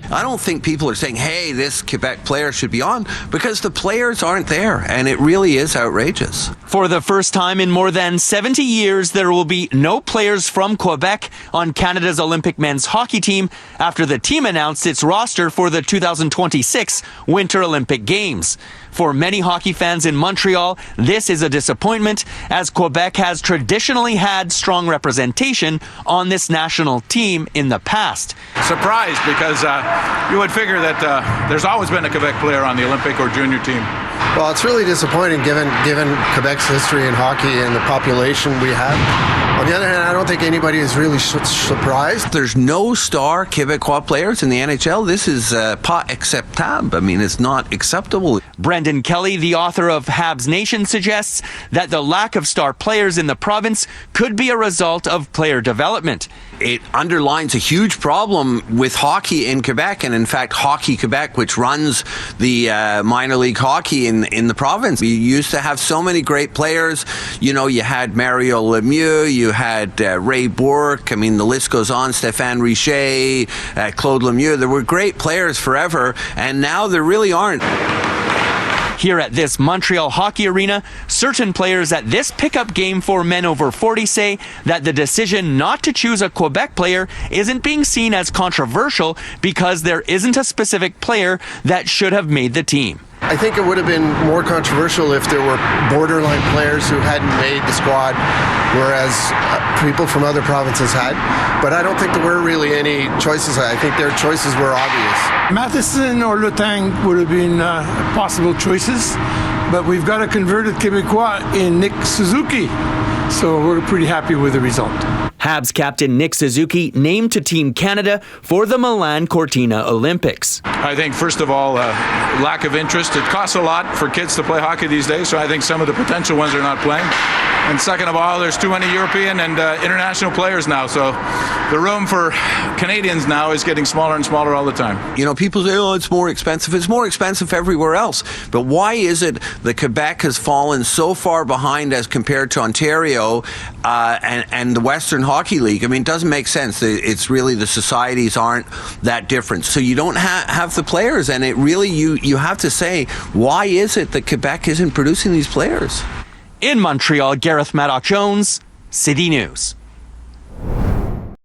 I don't think people are saying, hey, this Quebec player should be on, because the players aren't there, and it really is outrageous. For the first time in more than 70 years, there will be no players from Quebec on Canada's Olympic men's hockey team after the team announced its roster for the 2026 Winter Olympic Games. For many hockey fans in Montreal, this is a disappointment, as Quebec has traditionally had strong representation on this national team in the past. Surprised, because you would figure that there's always been a Quebec player on the Olympic or junior team. Well, it's really disappointing given Quebec's history in hockey and the population we have. On the other hand, I don't think anybody is really surprised. There's no star Quebecois players in the NHL. This is pas acceptable. I mean, it's not acceptable. Brendan Kelly, the author of Habs Nation, suggests that the lack of star players in the province could be a result of player development. It underlines a huge problem with hockey in Quebec, and in fact, Hockey Quebec, which runs the minor league hockey in the province. We used to have so many great players. You know, you had Mario Lemieux, you had Ray Bourque. I mean, the list goes on. Stéphane Richer, Claude Lemieux. There were great players forever, and now there really aren't. Here at this Montreal hockey arena, certain players at this pickup game for men over 40 say that the decision not to choose a Quebec player isn't being seen as controversial because there isn't a specific player that should have made the team. I think it would have been more controversial if there were borderline players who hadn't made the squad, whereas people from other provinces had. But I don't think there were really any choices. I think their choices were obvious. Matheson or Letang would have been possible choices, but we've got a converted Quebecois in Nick Suzuki, so we're pretty happy with the result. Habs captain Nick Suzuki named to Team Canada for the Milan Cortina Olympics. I think, first of all, lack of interest. It costs a lot for kids to play hockey these days, so I think some of the potential ones are not playing. And second of all, there's too many European and international players now, so the room for Canadians now is getting smaller and smaller all the time. You know, people say, oh, it's more expensive. It's more expensive everywhere else. But why is it that Quebec has fallen so far behind as compared to Ontario and the Western Hockey League? I mean, it doesn't make sense. It's really the societies aren't that different. So you don't have the players, and it really, you have to say, why is it that Quebec isn't producing these players? In Montreal, Gareth Maddox-Jones, City News.